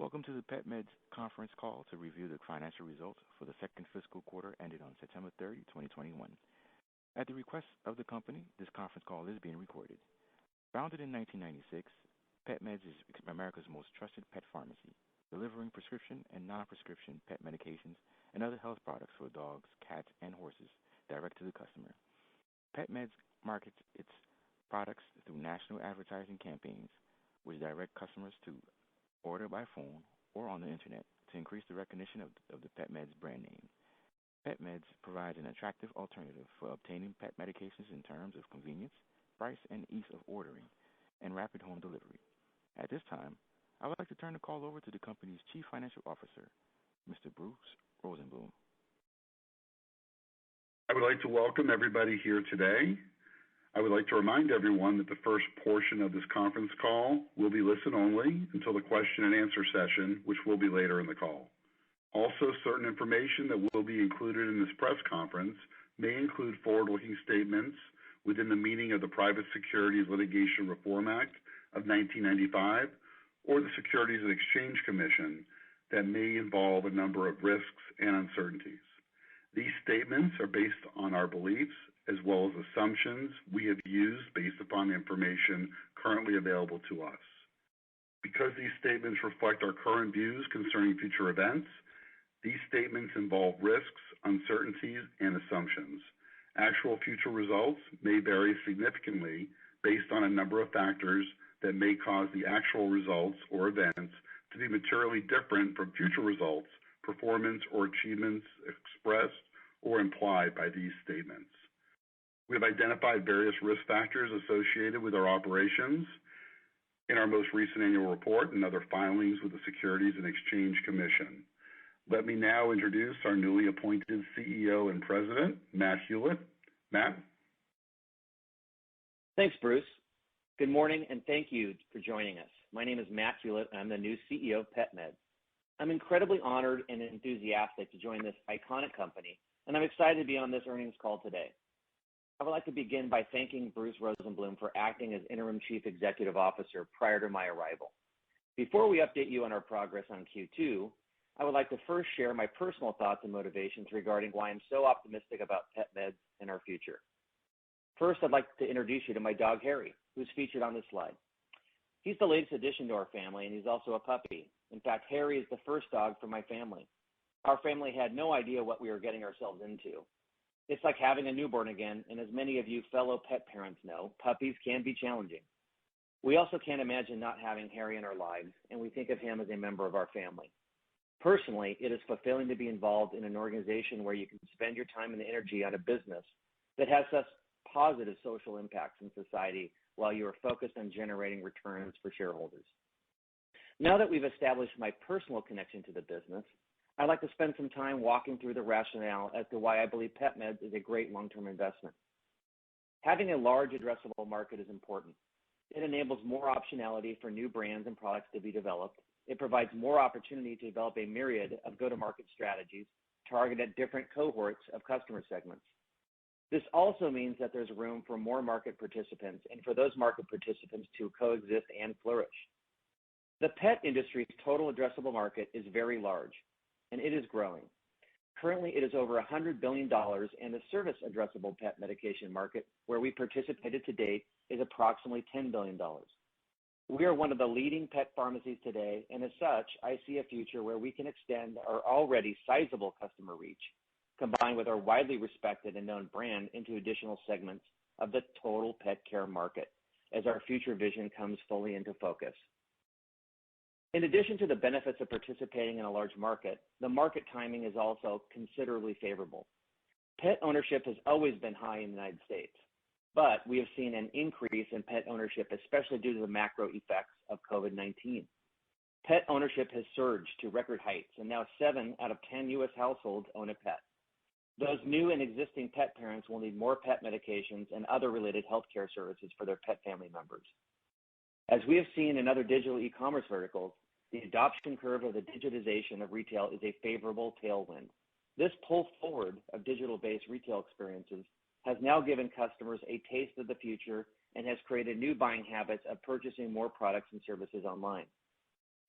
Welcome to the PetMed conference call to review the financial results for the second fiscal quarter ended on September 30, 2021. At the request of the company, this conference call is being recorded. Founded in 1996, PetMed is America's most trusted pet pharmacy, delivering prescription and non-prescription pet medications and other health products for dogs, cats, and horses direct to the customer. PetMed markets its products through national advertising campaigns, which direct customers to order by phone or on the internet to increase the recognition of the PetMeds brand name. PetMeds provides an attractive alternative for obtaining pet medications in terms of convenience, price, and ease of ordering, and rapid home delivery. At this time, I would like to turn the call over to the company's Chief Financial Officer, Mr. Bruce Rosenbloom. I would like to welcome everybody here today. I would like to remind everyone that the first portion of this conference call will be listen only until the question and answer session, which will be later in the call. Also, certain information that will be included in this press conference may include forward-looking statements within the meaning of the Private Securities Litigation Reform Act of 1995 or the Securities and Exchange Commission that may involve a number of risks and uncertainties. These statements are based on our beliefs as well as assumptions we have used based upon the information currently available to us. Because these statements reflect our current views concerning future events, these statements involve risks, uncertainties, and assumptions. Actual future results may vary significantly based on a number of factors that may cause the actual results or events to be materially different from future results, performance, or achievements expressed or implied by these statements. We have identified various risk factors associated with our operations in our most recent annual report and other filings with the Securities and Exchange Commission. Let me now introduce our newly appointed CEO and President, Matt Hewlett. Matt? Thanks, Bruce. Good morning, and thank you for joining us. My name is Matt Hewlett, and I'm the new CEO of PetMed. I'm incredibly honored and enthusiastic to join this iconic company, and I'm excited to be on this earnings call today. I would like to begin by thanking Bruce Rosenbloom for acting as Interim Chief Executive Officer prior to my arrival. Before we update you on our progress on Q2, I would like to first share my personal thoughts and motivations regarding why I'm so optimistic about PetMed and our future. First, I'd like to introduce you to my dog, Harry, who's featured on this slide. He's the latest addition to our family, and he's also a puppy. In fact, Harry is the first dog for my family. Our family had no idea what we were getting ourselves into. It's like having a newborn again, and as many of you fellow pet parents know, puppies can be challenging. We also can't imagine not having Harry in our lives, and we think of him as a member of our family. Personally, it is fulfilling to be involved in an organization where you can spend your time and energy on a business that has such positive social impacts in society while you are focused on generating returns for shareholders. Now that we've established my personal connection to the business, I'd like to spend some time walking through the rationale as to why I believe PetMed is a great long-term investment. Having a large addressable market is important. It enables more optionality for new brands and products to be developed. It provides more opportunity to develop a myriad of go-to-market strategies targeted at different cohorts of customer segments. This also means that there's room for more market participants and for those market participants to coexist and flourish. The pet industry's total addressable market is very large, and it is growing. Currently, it is over $100 billion, and the service addressable pet medication market, where we participated to date, is approximately $10 billion. We are one of the leading pet pharmacies today, and as such, I see a future where we can extend our already sizable customer reach, combined with our widely respected and known brand, into additional segments of the total pet care market as our future vision comes fully into focus. In addition to the benefits of participating in a large market, the market timing is also considerably favorable. Pet ownership has always been high in the United States, but we have seen an increase in pet ownership, especially due to the macro effects of COVID-19. Pet ownership has surged to record heights, and now 7 out of 10 U.S. households own a pet. Those new and existing pet parents will need more pet medications and other related healthcare services for their pet family members. As we have seen in other digital e-commerce verticals, the adoption curve of the digitization of retail is a favorable tailwind. This pull forward of digital-based retail experiences has now given customers a taste of the future and has created new buying habits of purchasing more products and services online.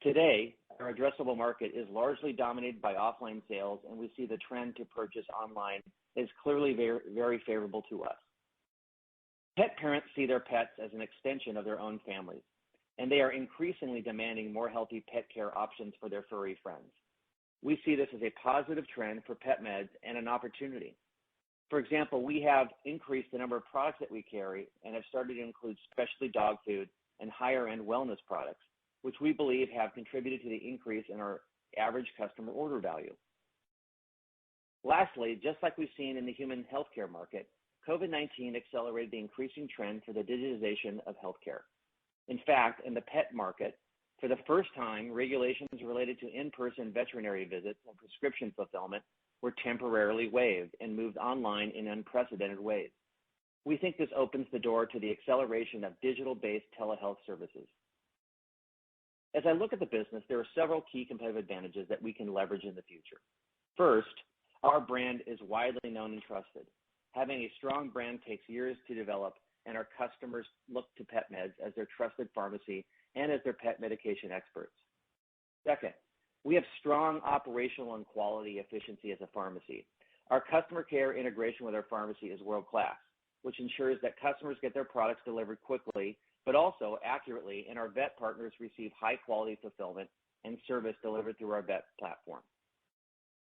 Today, our addressable market is largely dominated by offline sales, and we see the trend to purchase online is clearly very, very favorable to us. Pet parents see their pets as an extension of their own families, and they are increasingly demanding more healthy pet care options for their furry friends. We see this as a positive trend for PetMed and an opportunity. For example, we have increased the number of products that we carry and have started to include specialty dog food and higher-end wellness products, which we believe have contributed to the increase in our average customer order value. Lastly, just like we've seen in the human healthcare market, COVID-19 accelerated the increasing trend for the digitization of healthcare. In fact, in the pet market, for the first time, regulations related to in-person veterinary visits and prescription fulfillment were temporarily waived and moved online in unprecedented ways. We think this opens the door to the acceleration of digital-based telehealth services. As I look at the business, there are several key competitive advantages that we can leverage in the future. First, our brand is widely known and trusted. Having a strong brand takes years to develop, and our customers look to PetMeds as their trusted pharmacy and as their pet medication experts. Second, we have strong operational and quality efficiency as a pharmacy. Our customer care integration with our pharmacy is world-class, which ensures that customers get their products delivered quickly, but also accurately, and our vet partners receive high-quality fulfillment and service delivered through our vet platform.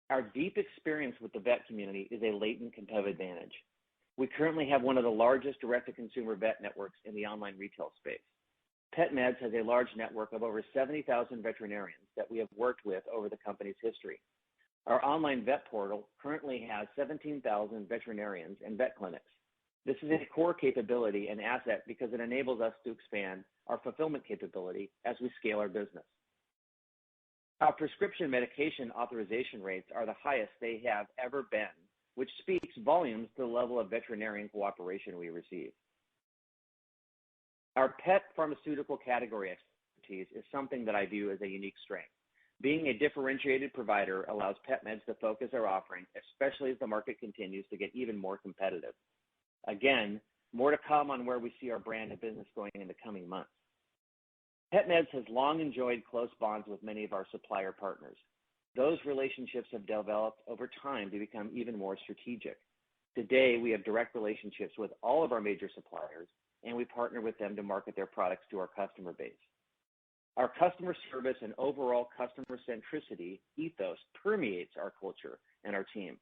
Our deep experience with the vet community is a latent competitive advantage. We currently have one of the largest direct-to-consumer vet networks in the online retail space. PetMeds has a large network of over 70,000 veterinarians that we have worked with over the company's history. Our online vet portal currently has 17,000 veterinarians and vet clinics. This is a core capability and asset because it enables us to expand our fulfillment capability as we scale our business. Our prescription medication authorization rates are the highest they have ever been, which speaks volumes to the level of veterinarian cooperation we receive. Our pet pharmaceutical category expertise is something that I view as a unique strength. Being a differentiated provider allows PetMeds to focus our offering, especially as the market continues to get even more competitive. Again, more to come on where we see our brand and business going in the coming months. PetMeds has long enjoyed close bonds with many of our supplier partners. Those relationships have developed over time to become even more strategic. Today, we have direct relationships with all of our major suppliers, and we partner with them to market their products to our customer base. Our customer service and overall customer centricity ethos permeates our culture and our team.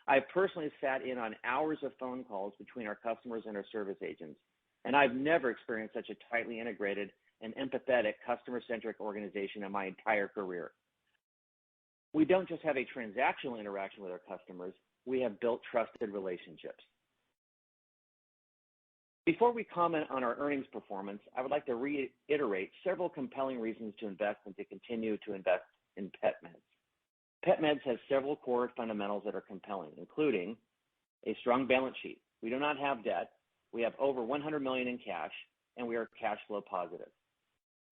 I've personally sat in on hours of phone calls between our customers and our service agents, and I've never experienced such a tightly integrated and empathetic customer-centric organization in my entire career. We don't just have a transactional interaction with our customers, we have built trusted relationships. Before we comment on our earnings performance, I would like to reiterate several compelling reasons to invest and to continue to invest in PetMeds. PetMeds has several core fundamentals that are compelling, including a strong balance sheet. We do not have debt. We have over $100 million in cash, and we are cash flow positive.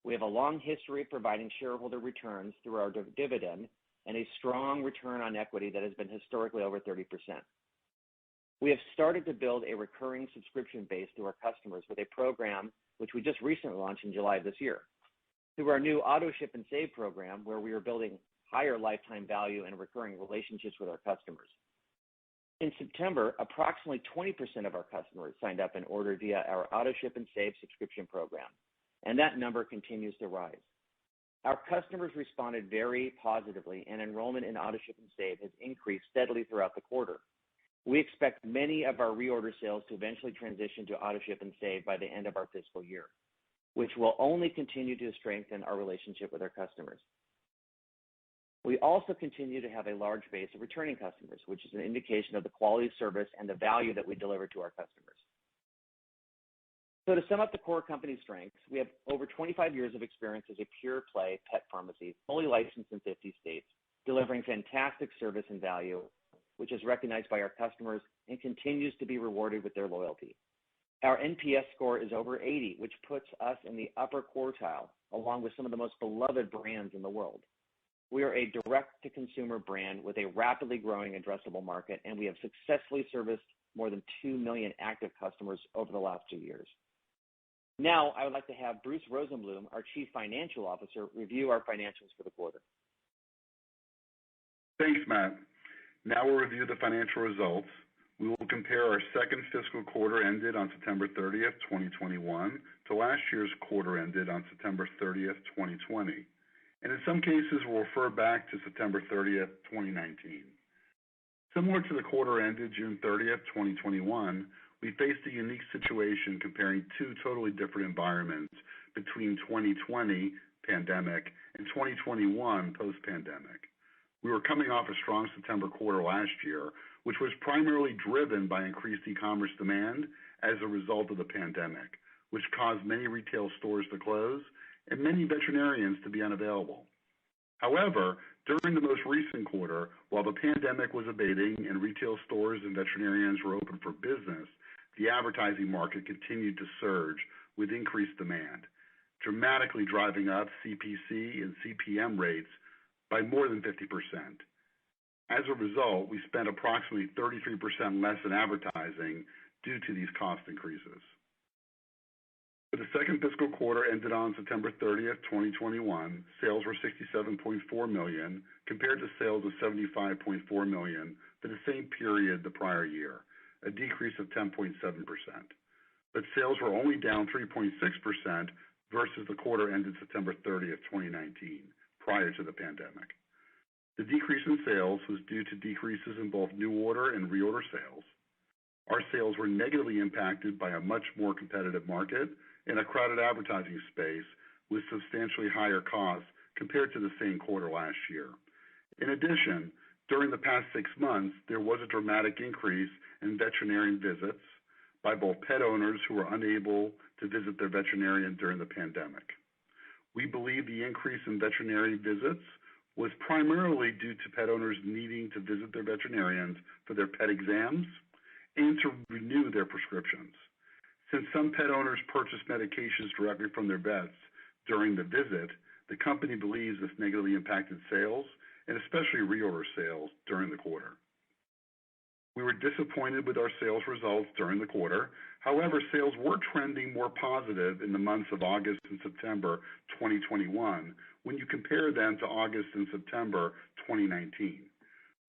We have a long history of providing shareholder returns through our dividend and a strong return on equity that has been historically over 30%. We have started to build a recurring subscription base to our customers with a program which we just recently launched in July of this year. Through our new Auto Ship and Save program, where we are building higher lifetime value and recurring relationships with our customers. In September, approximately 20% of our customers signed up and ordered via our Auto Ship and Save subscription program, and that number continues to rise. Our customers responded very positively, and enrollment in Auto Ship and Save has increased steadily throughout the quarter. We expect many of our reorder sales to eventually transition to Auto Ship and Save by the end of our fiscal year, which will only continue to strengthen our relationship with our customers. We also continue to have a large base of returning customers, which is an indication of the quality of service and the value that we deliver to our customers. So to sum up the core company strengths, we have over 25 years of experience as a pure play pet pharmacy, fully licensed in 50 states, delivering fantastic service and value, which is recognized by our customers and continues to be rewarded with their loyalty. Our NPS score is over 80, which puts us in the upper quartile, along with some of the most beloved brands in the world. We are a direct-to-consumer brand with a rapidly growing addressable market, and we have successfully serviced more than 2 million active customers over the last 2 years. Now, I would like to have Bruce Rosenblum, our Chief Financial Officer, review our financials for the quarter. Thanks, Matt. Now we'll review the financial results. We will compare our second fiscal quarter ended on September 30th, 2021 to last year's quarter ended on September 30th, 2020. And in some cases, we'll refer back to September 30th, 2019. Similar to the quarter ended June 30th, 2021, we faced a unique situation comparing two totally different environments between 2020 pandemic and 2021 post-pandemic. We were coming off a strong September quarter last year, which was primarily driven by increased e-commerce demand as a result of the pandemic, which caused many retail stores to close and many veterinarians to be unavailable. However, during the most recent quarter, while the pandemic was abating and retail stores and veterinarians were open for business, the advertising market continued to surge with increased demand, dramatically driving up CPC and CPM rates by more than 50%. As a result, we spent approximately 33% less in advertising due to these cost increases. For the second fiscal quarter ended on September 30th, 2021, sales were $67.4 million compared to sales of $75.4 million for the same period the prior year, a decrease of 10.7%. But sales were only down 3.6% versus the quarter ended September 30th, 2019, prior to the pandemic. The decrease in sales was due to decreases in both new order and reorder sales. Our sales were negatively impacted by a much more competitive market in a crowded advertising space with substantially higher costs compared to the same quarter last year. In addition, during the past 6 months, there was a dramatic increase in veterinarian visits by both pet owners who were unable to visit their veterinarian during the pandemic. We believe the increase in veterinary visits was primarily due to pet owners needing to visit their veterinarians for their pet exams and to renew their prescriptions. Since some pet owners purchase medications directly from their vets during the visit, the company believes this negatively impacted sales and especially reorder sales during the quarter. We were disappointed with our sales results during the quarter. However, sales were trending more positive in the months of August and September 2021 when you compare them to August and September 2019.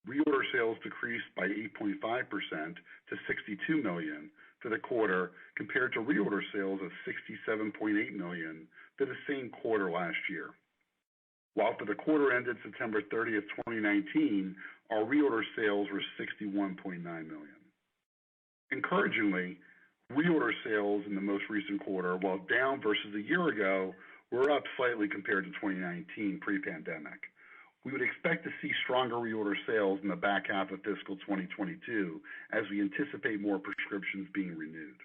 Reorder sales decreased by 8.5% to $62 million for the quarter compared to reorder sales of $67.8 million for the same quarter last year. While for the quarter ended September 30th, 2019, our reorder sales were $61.9 million. Encouragingly, reorder sales in the most recent quarter, while down versus a year ago, were up slightly compared to 2019 pre-pandemic. We would expect to see stronger reorder sales in the back half of fiscal 2022 as we anticipate more prescriptions being renewed.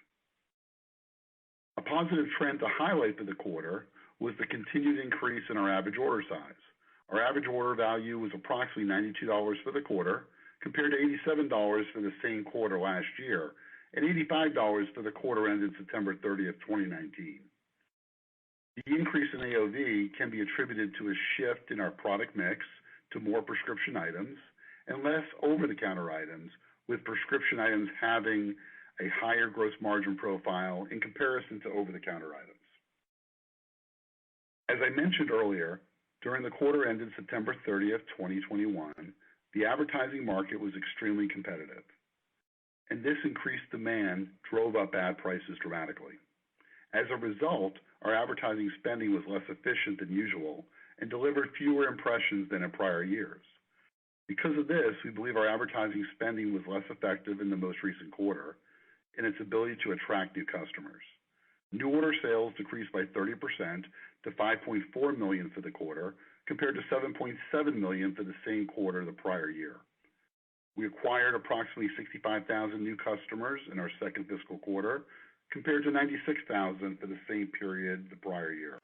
A positive trend to highlight for the quarter was the continued increase in our average order size. Our average order value was approximately $92 for the quarter, compared to $87 for the same quarter last year, and $85 for the quarter ended September 30th, 2019. The increase in AOV can be attributed to a shift in our product mix to more prescription items and less over-the-counter items, with prescription items having a higher gross margin profile in comparison to over-the-counter items. As I mentioned earlier, during the quarter ended September 30th, 2021, the advertising market was extremely competitive, and this increased demand drove up ad prices dramatically. As a result, our advertising spending was less efficient than usual and delivered fewer impressions than in prior years. Because of this, we believe our advertising spending was less effective in the most recent quarter in its ability to attract new customers. New order sales decreased by 30% to $5.4 million for the quarter, compared to $7.7 million for the same quarter the prior year. We acquired approximately 65,000 new customers in our second fiscal quarter, compared to 96,000 for the same period the prior year.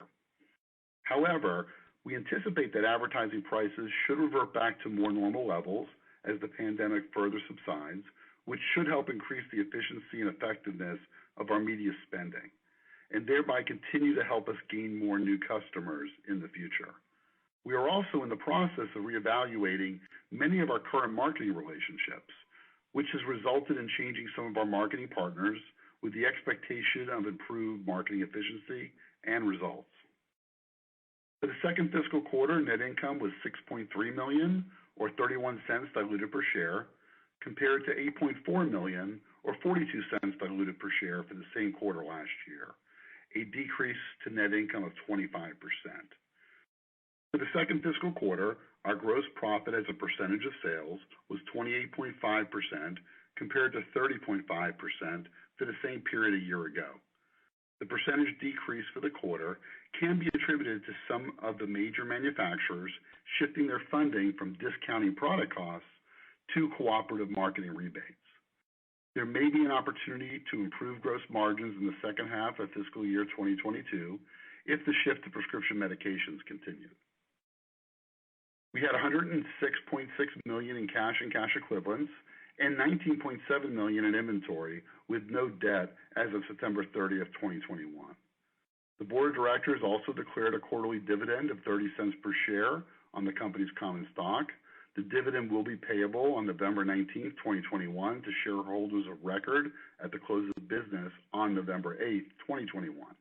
However, we anticipate that advertising prices should revert back to more normal levels as the pandemic further subsides, which should help increase the efficiency and effectiveness of our media spending, and thereby continue to help us gain more new customers in the future. We are also in the process of reevaluating many of our current marketing relationships, which has resulted in changing some of our marketing partners with the expectation of improved marketing efficiency and results. For the second fiscal quarter, net income was $6.3 million, or 31 cents diluted per share, compared to $8.4 million, or 42 cents diluted per share for the same quarter last year, a decrease to net income of 25%. For the second fiscal quarter, our gross profit as a percentage of sales was 28.5% compared to 30.5% for the same period a year ago. The percentage decrease for the quarter can be attributed to some of the major manufacturers shifting their funding from discounting product costs to cooperative marketing rebates. There may be an opportunity to improve gross margins in the second half of fiscal year 2022 if the shift to prescription medications continues. We had $106.6 million in cash and cash equivalents and $19.7 million in inventory with no debt as of September 30th, 2021. The board of directors also declared a quarterly dividend of 30 cents per share on the company's common stock. The dividend will be payable on November 19th, 2021 to shareholders of record at the close of business on November 8th, 2021.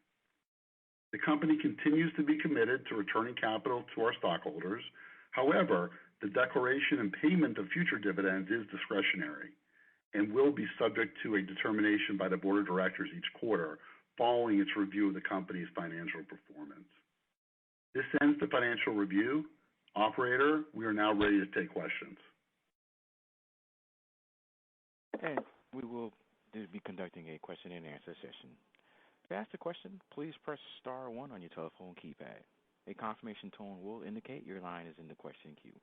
The company continues to be committed to returning capital to our stockholders. However, the declaration and payment of future dividends is discretionary and will be subject to a determination by the board of directors each quarter following its review of the company's financial performance. This ends the financial review. Operator, we are now ready to take questions. And we will be conducting a question and answer session. To ask a question, please press star one on your telephone keypad. A confirmation tone will indicate your line is in the question queue.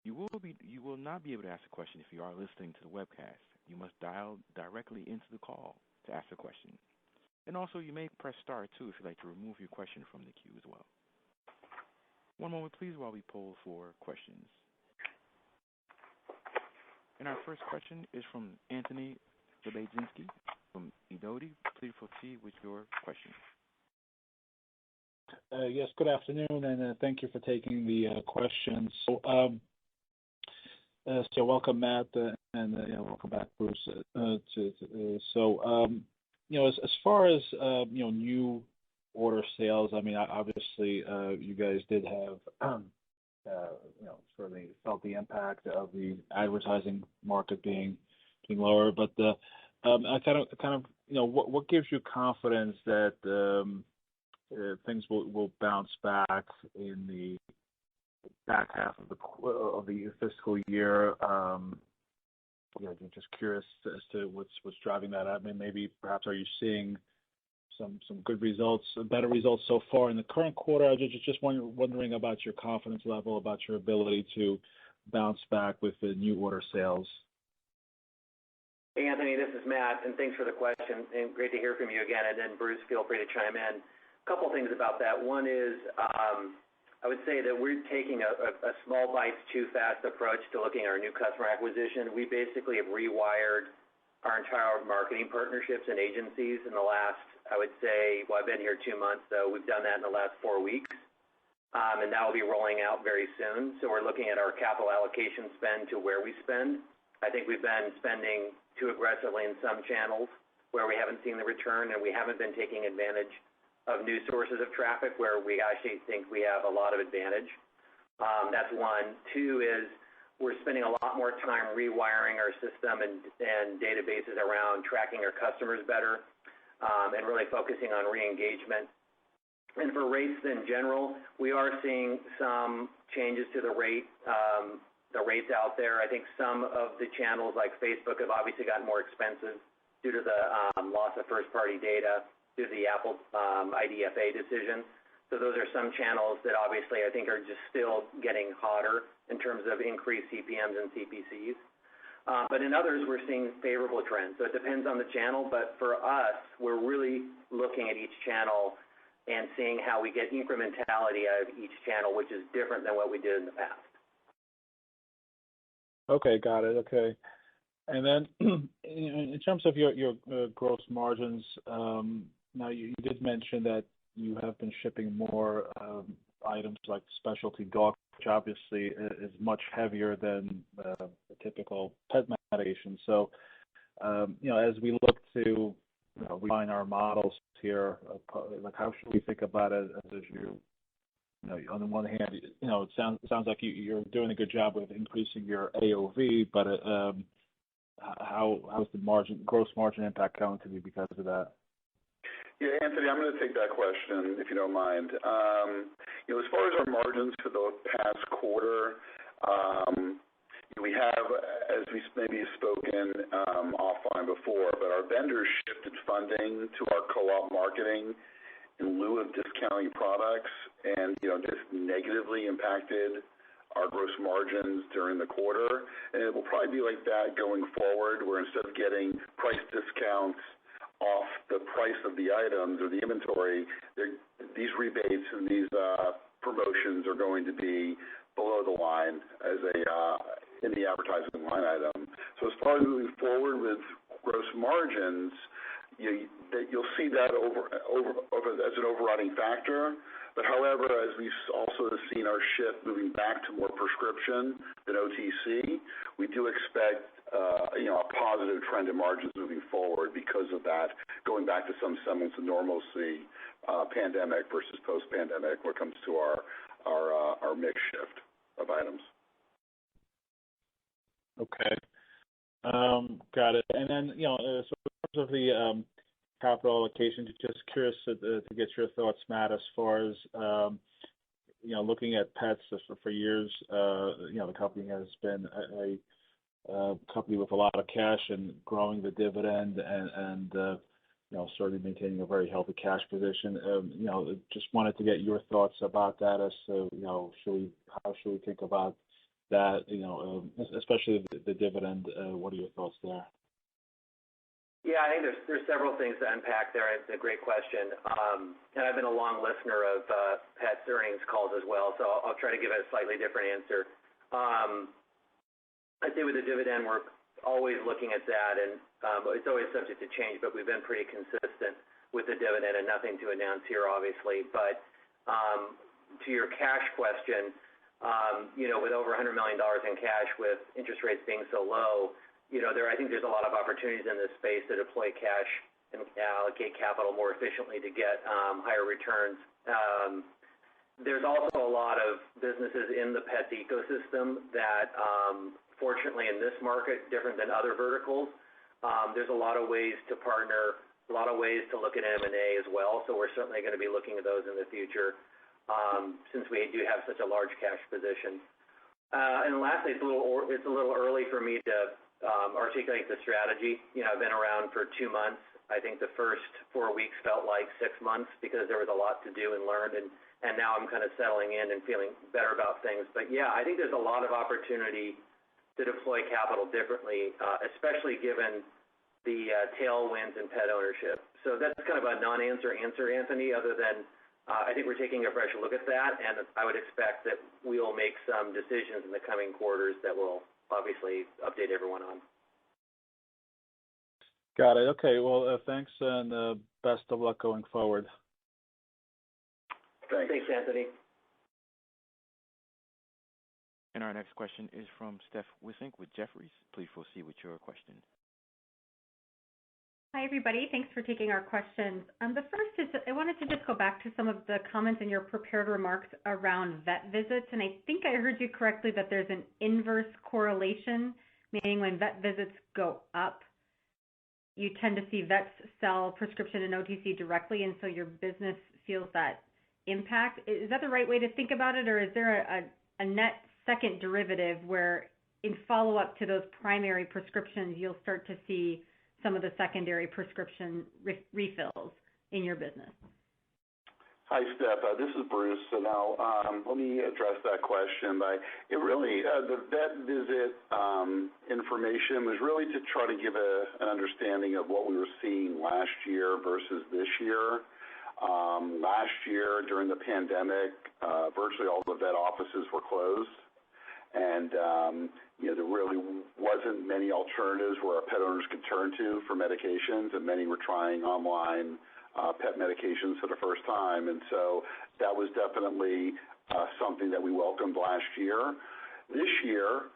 You will not be able to ask a question if you are listening to the webcast. You must dial directly into the call to ask a question. And also, you may press star two if you'd like to remove your question from the queue as well. One moment, please, while we poll for questions. And our first question is from Anthony Lebiedzinski from Sidoti. Please proceed with your question. Yes, good afternoon, and thank you for taking the questions. So welcome, Matt, and welcome back, Bruce. As far as new order sales, I mean, obviously, you guys did have certainly felt the impact of the advertising market being lower, but I kind of what gives you confidence that things will bounce back in the back half of the fiscal year? Just curious as to what's driving that. I mean, maybe perhaps are you seeing some good results, better results so far in the current quarter? I was just wondering about your confidence level, about your ability to bounce back with the new order sales. Hey, Anthony, this is Matt, and thanks for the question, and great to hear from you again. And then Bruce, feel free to chime in. A couple things about that. One is I would say that we're taking a small bites too fast approach to looking at our new customer acquisition. We basically have rewired our entire marketing partnerships and agencies in the last, I would say, well, I've been here 2 months, so we've done that in the last 4 weeks. And that will be rolling out very soon. So we're looking at our capital allocation spend to where we spend. I think we've been spending too aggressively in some channels where we haven't seen the return, and we haven't been taking advantage of new sources of traffic where we actually think we have a lot of advantage. That's one. Two is we're spending a lot more time rewiring our system and databases around tracking our customers better and really focusing on re-engagement. And for rates in general, we are seeing some changes to the rates out there. I think some of the channels like Facebook have obviously gotten more expensive due to the loss of first-party data due to the Apple IDFA decision. So those are some channels that obviously I think are just still getting hotter in terms of increased CPMs and CPCs. But in others, we're seeing favorable trends. So it depends on the channel, but for us, we're really looking at each channel and seeing how we get incrementality out of each channel, which is different than what we did in the past. Okay, got it. Okay. And then in terms of your gross margins, now you did mention that you have been shipping more items like specialty dog, which obviously is much heavier than the typical pet medication. So, as we look to refine our models here? Like, how should we think about it as on the one hand, it sounds like you're doing a good job with increasing your AOV, but how's the gross margin impact going to be because of that? Yeah, Anthony, I'm going to take that question if you don't mind. As far as our margins for the past quarter, we have, as we maybe spoken offline before, but our vendors shifted funding to our co-op marketing in lieu of discounting products, and this negatively impacted our gross margins during the quarter. And it will probably be like that going forward, where instead of getting price discounts off the price of the items or the inventory, these rebates and these promotions are going to be below the line as in the advertising line item. So as far as moving forward with gross margins, you'll see that over as an overriding factor. But however, as we've also seen our shift moving back to more prescription than OTC, we do expect a positive trend in margins moving forward because of that, going back to some semblance of normalcy, pandemic versus post-pandemic when it comes to our mix shift of items. Okay. Got it. And then, so in terms of the capital allocation, just curious to get your thoughts, Matt, as far as, looking at pets for years. The company has been a company with a lot of cash and growing the dividend and certainly maintaining a very healthy cash position. Just wanted to get your thoughts about that as to, how should we think about that, especially the dividend. What are your thoughts there? Yeah, I think there's several things to unpack there. It's a great question. And I've been a long listener of Pet's earnings calls as well, so I'll try to give it a slightly different answer. I'd say with the dividend, we're always looking at that, and it's always subject to change, but we've been pretty consistent with the dividend and nothing to announce here, obviously. But to your cash question, with over $100 million in cash, with interest rates being so low, I think there's a lot of opportunities in this space to deploy cash and allocate capital more efficiently to get higher returns. There's also a lot of businesses in the pets ecosystem that, fortunately in this market, different than other verticals, there's a lot of ways to partner, a lot of ways to look at M&A as well. So we're certainly going to be looking at those in the future, since we do have such a large cash position. And lastly, it's a little early for me to articulate the strategy. I've been around for 2 months. I think the first 4 weeks felt like 6 months because there was a lot to do and learn, and now I'm kind of settling in and feeling better about things. But yeah, I think there's a lot of opportunity to deploy capital differently, especially given the tailwinds in pet ownership. So that's kind of a non-answer answer, Anthony, other than I think we're taking a fresh look at that, and I would expect that we will make some decisions in the coming quarters that will obviously update everyone on. Got it. Okay. Well, thanks, and best of luck going forward. Thanks, Anthony. And our next question is from Steph Wissink with Jefferies. Please proceed with your question. Hi, everybody. Thanks for taking our questions. The first is I wanted to just go back to some of the comments in your prepared remarks around vet visits. And I think I heard you correctly that there's an inverse correlation, meaning when vet visits go up, you tend to see vets sell prescription and OTC directly, and so your business feels that impact. Is that the right way to think about it, or is there a net second derivative where in follow-up to those primary prescriptions, you'll start to see some of the secondary prescription refills in your business? Hi, Steph. This is Bruce. So now let me address that question. The vet visit information was really to try to give an understanding of what we were seeing last year versus this year. Last year, during the pandemic, virtually all the vet offices were closed, and there really wasn't many alternatives where our pet owners could turn to for medications, and many were trying online pet medications for the first time. And so that was definitely something that we welcomed last year. This year,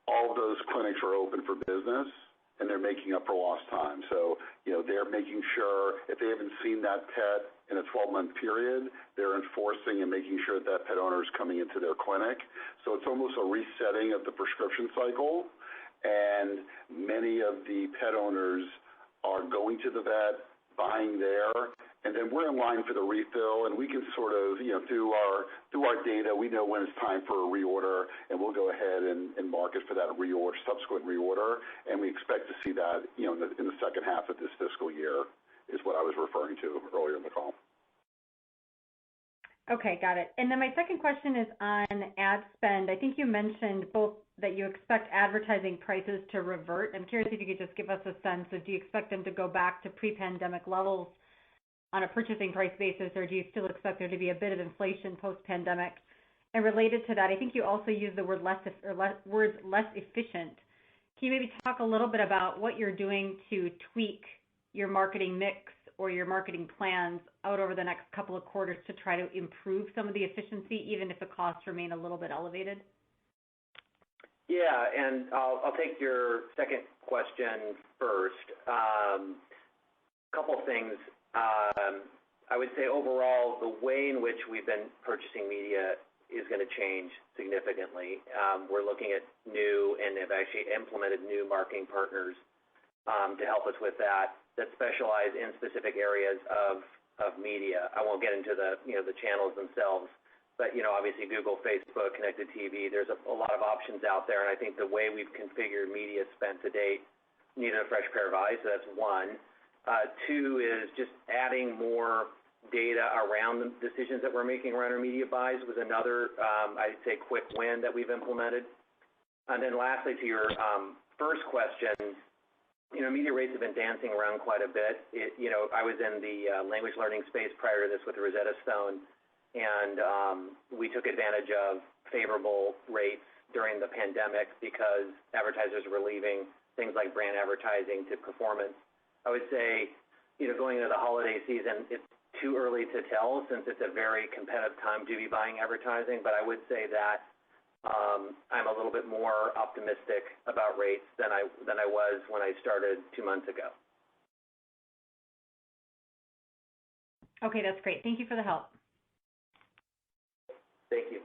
all of those clinics are open for business, and they're making up for lost time. So, they're making sure if they haven't seen that pet in a 12-month period, they're enforcing and making sure that pet owner is coming into their clinic. So it's almost a resetting of the prescription cycle, and many of the pet owners are going to the vet, buying there, and then we're in line for the refill, and we can sort of, through our data, we know when it's time for a reorder, and we'll go ahead and market for that subsequent reorder, and we expect to see that, in the second half of this fiscal year is what I was referring to earlier in the call. Okay, got it. And then my second question is on ad spend. I think you mentioned both that you expect advertising prices to revert. I'm curious if you could just give us a sense of, do you expect them to go back to pre-pandemic levels on a purchasing price basis, or do you still expect there to be a bit of inflation post-pandemic? And related to that, I think you also used the word less efficient. Can you maybe talk a little bit about what you're doing to tweak your marketing mix or your marketing plans out over the next couple of quarters to try to improve some of the efficiency, even if the costs remain a little bit elevated? Yeah, and I'll take your second question first. Couple things. I would say overall, the way in which we've been purchasing media is going to change significantly. We're looking at new and have actually implemented new marketing partners to help us with that specialize in specific areas of media. I won't get into the channels themselves, but obviously Google, Facebook, connected TV. There's a lot of options out there, and I think the way we've configured media spent to date needed a fresh pair of eyes. So that's one. Two is just adding more data around the decisions that we're making around our media buys was another, I'd say, quick win that we've implemented. And then lastly, to your first question, media rates have been dancing around quite a bit. I was in the language learning space prior to this with Rosetta Stone, and we took advantage of favorable rates during the pandemic because advertisers were leaving things like brand advertising to performance. I would say, going into the holiday season, it's too early to tell since it's a very competitive time to be buying advertising, but I would say that I'm a little bit more optimistic about rates than I was when I started 2 months ago. Okay, that's great. Thank you for the help. Thank you.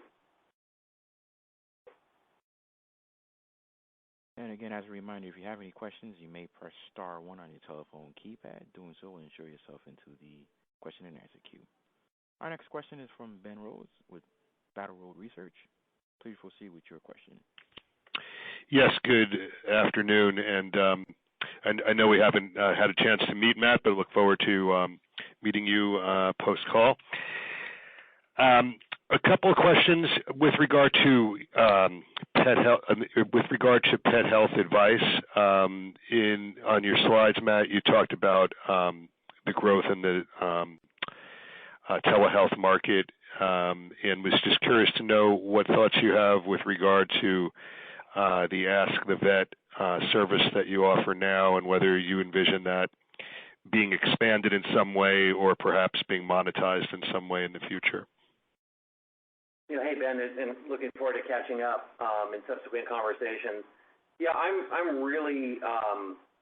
And again, as a reminder, if you have any questions, you may press star 1 on your telephone keypad. Doing so will ensure yourself into the question and answer queue. Our next question is from Ben Rose with Battle Road Research. Please proceed with your question. Yes, good afternoon. And I know we haven't had a chance to meet, Matt, but look forward to meeting you post-call. A couple of questions with regard to pet health. With regard to pet health advice, on your slides, Matt, you talked about the growth in the telehealth market, and was just curious to know what thoughts you have with regard to the Ask the Vet service that you offer now, and whether you envision that being expanded in some way or perhaps being monetized in some way in the future. Hey, Ben, and looking forward to catching up in subsequent conversations. Yeah, I'm really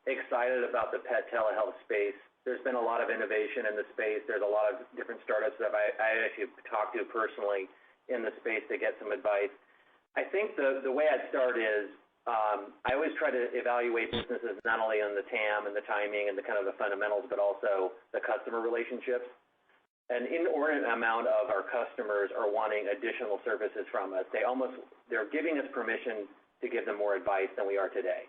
excited about the pet telehealth space. There's been a lot of innovation in the space. There's a lot of different startups that I actually talked to personally in the space to get some advice. I think the way I'd start is I always try to evaluate businesses not only on the TAM and the timing and the kind of the fundamentals, but also the customer relationships. An inordinate amount of our customers are wanting additional services from us. They're giving us permission to give them more advice than we are today,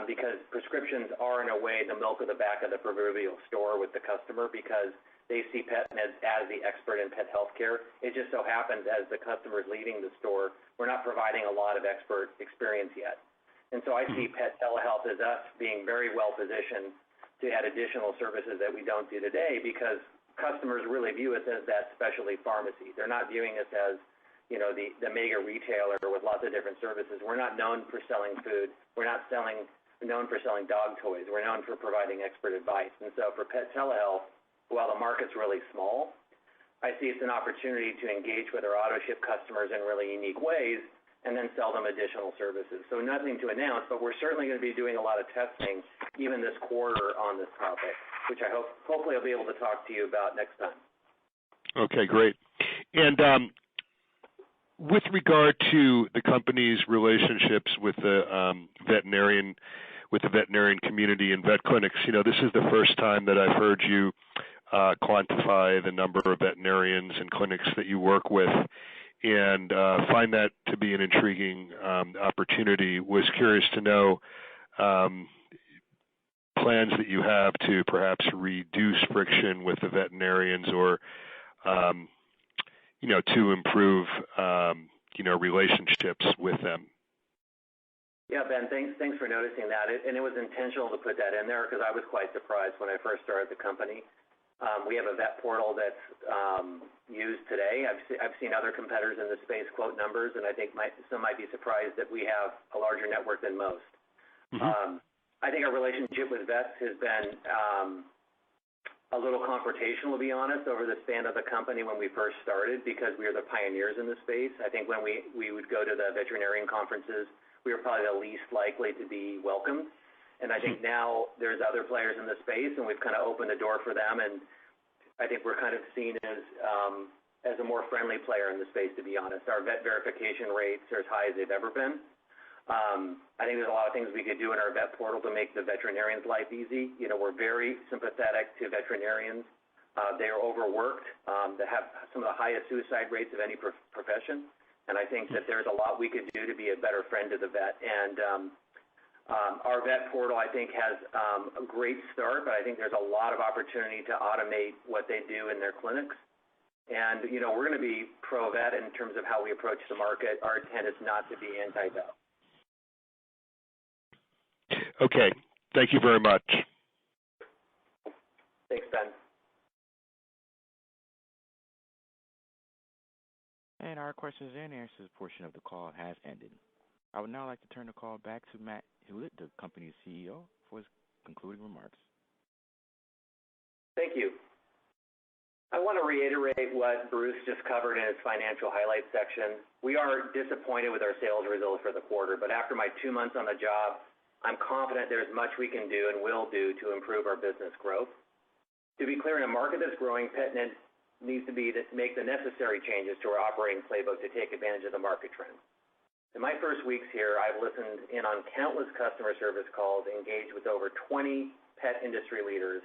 because prescriptions are in a way the milk of the back of the proverbial store with the customer, because they see PetMed as the expert in pet health care. It just so happens as the customer is leaving the store, we're not providing a lot of expert experience yet. And so I see pet telehealth as us being very well positioned to add additional services that we don't do today, because customers really view us as that specialty pharmacy. They're not viewing us as, the mega retailer with lots of different services. We're not known for selling food. We're not known for selling dog toys. We're known for providing expert advice. And so for pet telehealth, while the market's really small, I see it's an opportunity to engage with our auto ship customers in really unique ways and then sell them additional services. So nothing to announce, but we're certainly going to be doing a lot of testing even this quarter on this topic, which I hopefully I'll be able to talk to you about next time. Okay, great. And with regard to the company's relationships with the veterinarian community and vet clinics, this is the first time that I've heard you quantify the number of veterinarians and clinics that you work with, and find that to be an intriguing opportunity. Was curious to know plans that you have to perhaps reduce friction with the veterinarians, or to improve relationships with them. Yeah, Ben, thanks for noticing that. And it was intentional to put that in there because I was quite surprised when I first started the company. We have a vet portal that's used today. I've seen other competitors in the space quote numbers, and I think some might be surprised that we have a larger network than most. Mm-hmm. I think our relationship with vets has been a little confrontational, to be honest, over the span of the company when we first started, because we are the pioneers in the space. I think when we would go to the veterinarian conferences, we were probably the least likely to be welcomed. And I think now there's other players in the space, and we've kind of opened the door for them. And I think we're kind of seen as a more friendly player in the space, to be honest. Our vet verification rates are as high as they've ever been. I think there's a lot of things we could do in our vet portal to make the veterinarian's life easy. We're very sympathetic to veterinarians. They are overworked. They have some of the highest suicide rates of any profession. And I think that there's a lot we could do to be a better friend to the vet. And our vet portal, I think, has a great start, but I think there's a lot of opportunity to automate what they do in their clinics. And, we're going to be pro-vet in terms of how we approach the market. Our intent is not to be anti-vet. Okay. Thank you very much. Thanks, Ben. And our questions and answers portion of the call has ended. I would now like to turn the call back to Matt Hewlett, the company's CEO, for his concluding remarks. Thank you. I want to reiterate what Bruce just covered in his financial highlights section. We are disappointed with our sales results for the quarter, but after my 2 months on the job, I'm confident there's much we can do and will do to improve our business growth. To be clear, in a market that's growing, PetMed needs to make the necessary changes to our operating playbook to take advantage of the market trends. In my first weeks here, I've listened in on countless customer service calls, engaged with over 20 pet industry leaders,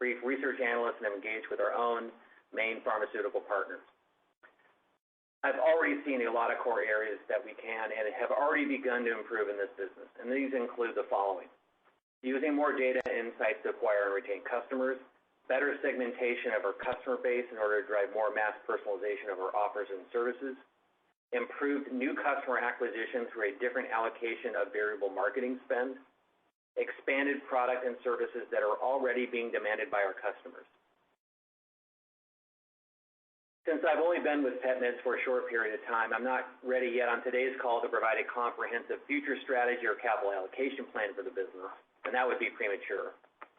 brief research analysts, and engaged with our own main pharmaceutical partners. I've already seen a lot of core areas that we can and have already begun to improve in this business, and these include the following: using more data and insights to acquire and retain customers, better segmentation of our customer base in order to drive more mass personalization of our offers and services, improved new customer acquisition through a different allocation of variable marketing spend, expanded product and services that are already being demanded by our customers. Since I've only been with PetMed for a short period of time, I'm not ready yet on today's call to provide a comprehensive future strategy or capital allocation plan for the business, and that would be premature.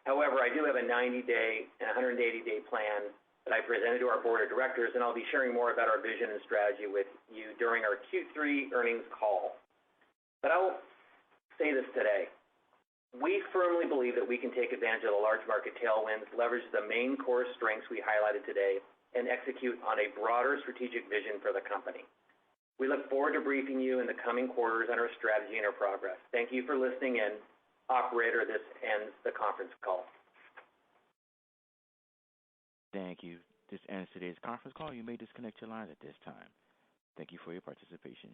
However, I do have a 90-day and 180-day plan that I presented to our board of directors, and I'll be sharing more about our vision and strategy with you during our Q3 earnings call. But I will say this today. We firmly believe that we can take advantage of the large market tailwinds, leverage the main core strengths we highlighted today, and execute on a broader strategic vision for the company. We look forward to briefing you in the coming quarters on our strategy and our progress. Thank you for listening in. Operator, this ends the conference call. Thank you. This ends today's conference call. You may disconnect your lines at this time. Thank you for your participation.